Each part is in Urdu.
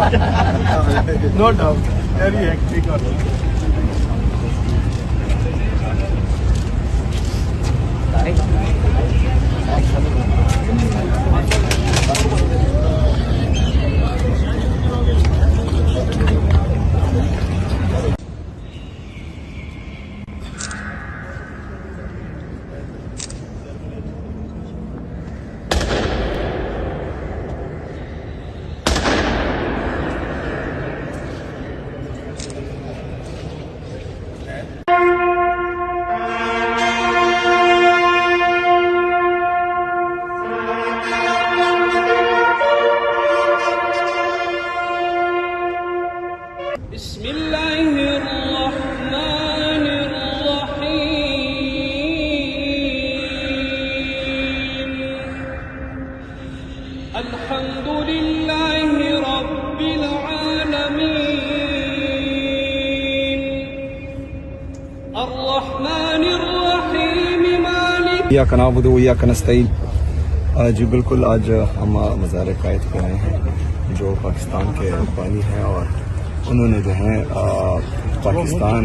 No doubt. Very hectic or بسم الله الرحمن الرحيم الحمد لله رب العالمين الرحمن الرحيم مالك ایاک نعبد و ایاک نستعین۔ جی بالکل، آج ہم مزار قائد پہ آئے ہیں جو پاکستان کے بانی ہیں، اور انہوں نے جو ہے پاکستان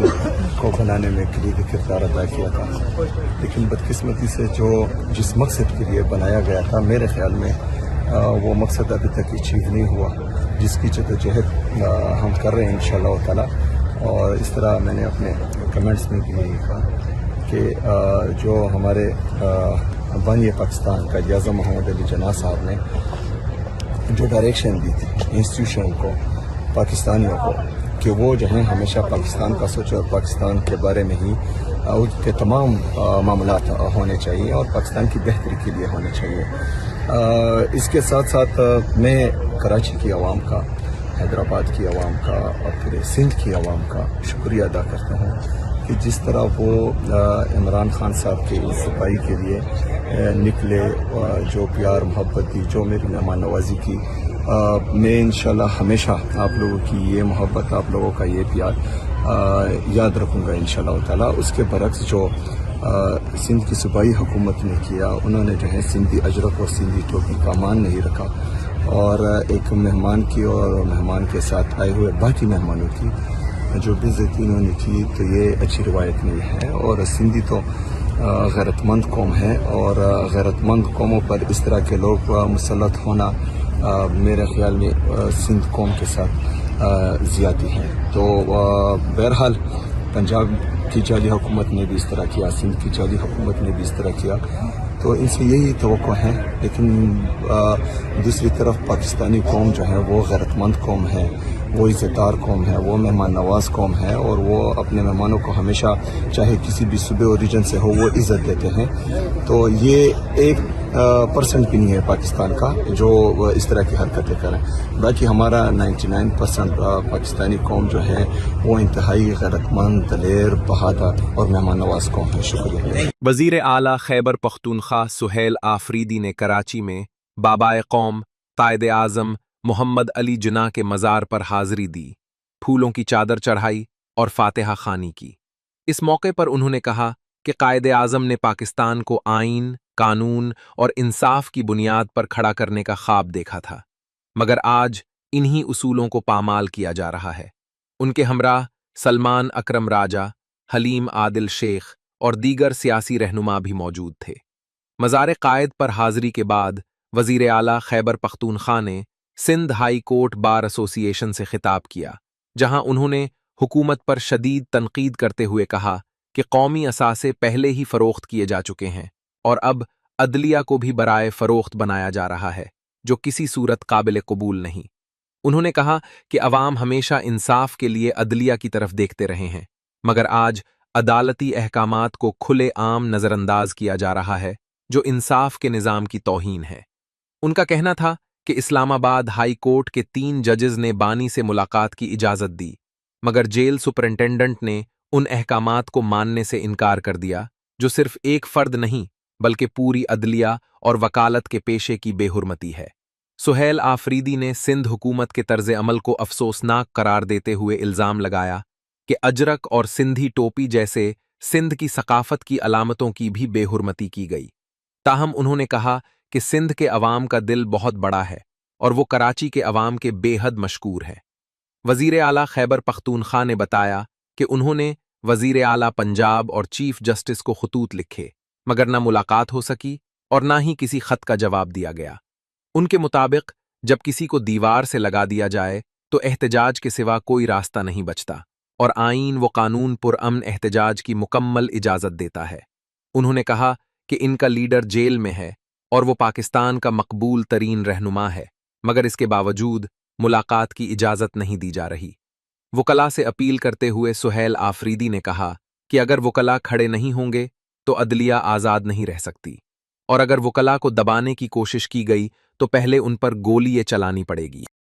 کو بنانے میں کلیدی کردار ادا کیا تھا، لیکن بدقسمتی سے جو جس مقصد کے لیے بنایا گیا تھا، میرے خیال میں وہ مقصد ابھی تک اچیو نہیں ہوا، جس کی جدوجہد ہم کر رہے ہیں انشاءاللہ تعالی۔ اور اس طرح میں نے اپنے کمنٹس میں بھی یہی کہا کہ جو ہمارے بانی پاکستان قائد اعظم محمد علی جناح صاحب نے جو ڈائریکشن دی تھی انسٹیٹیوشن کو، پاکستانیوں کو، کہ وہ جو ہیں ہمیشہ پاکستان کا سوچے اور پاکستان کے بارے میں ہی اس کے تمام معاملات ہونے چاہیے اور پاکستان کی بہتری کے لیے ہونے چاہیے۔ اس کے ساتھ ساتھ میں کراچی کی عوام کا، حیدرآباد کی عوام کا اور پھر سندھ کی عوام کا شکریہ ادا کرتا ہوں کہ جس طرح وہ عمران خان صاحب کے صفائی کے لیے نکلے، جو پیار محبت دی، جو میری مہمان نوازی کی، میں انشاءاللہ ہمیشہ آپ لوگوں کی یہ محبت، آپ لوگوں کا یہ پیار یاد رکھوں گا انشاءاللہ تعالی۔ اس کے برعکس جو سندھ کی صوبائی حکومت نے کیا، انہوں نے جو ہے سندھی اجرک اور سندھی ٹوپی کا مان نہیں رکھا، اور ایک مہمان کی اور مہمان کے ساتھ آئے ہوئے باقی مہمانوں کی جو بے عزتی انہوں نے کی، تو یہ اچھی روایت نہیں ہے۔ اور سندھی تو غیرت مند قوم ہے، اور غیرت مند قوموں پر اس طرح کے لوگ مسلط ہونا میرے خیال میں سندھ قوم کے ساتھ زیادتی ہے۔ تو بہرحال پنجاب کی جعلی حکومت نے بھی اس طرح کیا، سندھ کی جعلی حکومت نے بھی اس طرح کیا، تو ان سے یہی توقع ہے۔ لیکن دوسری طرف پاکستانی قوم جو ہے وہ غیرت مند قوم ہے، وہ عزت دار قوم ہے، وہ مہمان نواز قوم ہے، اور وہ اپنے مہمانوں کو ہمیشہ چاہے کسی بھی صوبے اور ریجن سے ہو وہ عزت دیتے ہیں۔ تو یہ 1% بھی نہیں ہے پاکستان کا جو اس طرح کی حرکتیں کریں۔ باقی ہمارا 99% پاکستانی قوم جو ہے وہ انتہائی غیرت مند، دلیر، بہادر اور مہمان نواز قوم ہے۔ شکریہ۔ وزیر اعلیٰ خیبر پختونخوا سہیل آفریدی نے کراچی میں بابائے قوم قائد اعظم محمد علی جناح کے مزار پر حاضری دی، پھولوں کی چادر چڑھائی اور فاتحہ خوانی کی۔ اس موقع پر انہوں نے کہا کہ قائد اعظم نے پاکستان کو آئین، قانون اور انصاف کی بنیاد پر کھڑا کرنے کا خواب دیکھا تھا، مگر آج انہی اصولوں کو پامال کیا جا رہا ہے۔ ان کے ہمراہ سلمان اکرم راجہ، حلیم عادل شیخ اور دیگر سیاسی رہنما بھی موجود تھے۔ مزار قائد پر حاضری کے بعد وزیر اعلیٰ خیبر پختونخوا نے سندھ ہائی کورٹ بار ایسوسی ایشن سے خطاب کیا، جہاں انہوں نے حکومت پر شدید تنقید کرتے ہوئے کہا کہ قومی اثاثے پہلے ہی فروخت کیے جا چکے ہیں اور اب عدلیہ کو بھی برائے فروخت بنایا جا رہا ہے، جو کسی صورت قابل قبول نہیں۔ انہوں نے کہا کہ عوام ہمیشہ انصاف کے لیے عدلیہ کی طرف دیکھتے رہے ہیں، مگر آج عدالتی احکامات کو کھلے عام نظر انداز کیا جا رہا ہے، جو انصاف کے نظام کی توہین ہے۔ ان کا کہنا تھا کہ اسلام آباد ہائی کورٹ کے 3 ججز نے بانی سے ملاقات کی اجازت دی، مگر جیل سپرنٹینڈنٹ نے ان احکامات کو ماننے سے انکار کر دیا، جو صرف ایک فرد نہیں بلکہ پوری عدلیہ اور وکالت کے پیشے کی بے حرمتی ہے۔ سہیل آفریدی نے سندھ حکومت کے طرز عمل کو افسوسناک قرار دیتے ہوئے الزام لگایا کہ اجرک اور سندھی ٹوپی جیسے سندھ کی ثقافت کی علامتوں کی بھی بے حرمتی کی گئی۔ تاہم انہوں نے کہا کہ سندھ کے عوام کا دل بہت بڑا ہے اور وہ کراچی کے عوام کے بے حد مشکور ہے۔ وزیر اعلیٰ خیبر پختونخوا نے بتایا کہ انہوں نے وزیر اعلیٰ پنجاب اور چیف جسٹس کو خطوط لکھے، مگر نہ ملاقات ہو سکی اور نہ ہی کسی خط کا جواب دیا گیا۔ ان کے مطابق جب کسی کو دیوار سے لگا دیا جائے تو احتجاج کے سوا کوئی راستہ نہیں بچتا، اور آئین و قانون پرامن احتجاج کی مکمل اجازت دیتا ہے۔ انہوں نے کہا کہ ان کا لیڈر جیل میں ہے اور وہ پاکستان کا مقبول ترین رہنما ہے، مگر اس کے باوجود ملاقات کی اجازت نہیں دی جا رہی۔ وکلاء سے اپیل کرتے ہوئے سہیل آفریدی نے کہا کہ اگر وکلاء کھڑے نہیں ہوں گے تو عدلیہ آزاد نہیں رہ سکتی، اور اگر وکلاء کو دبانے کی کوشش کی گئی تو پہلے ان پر گولی چلانی پڑے گی۔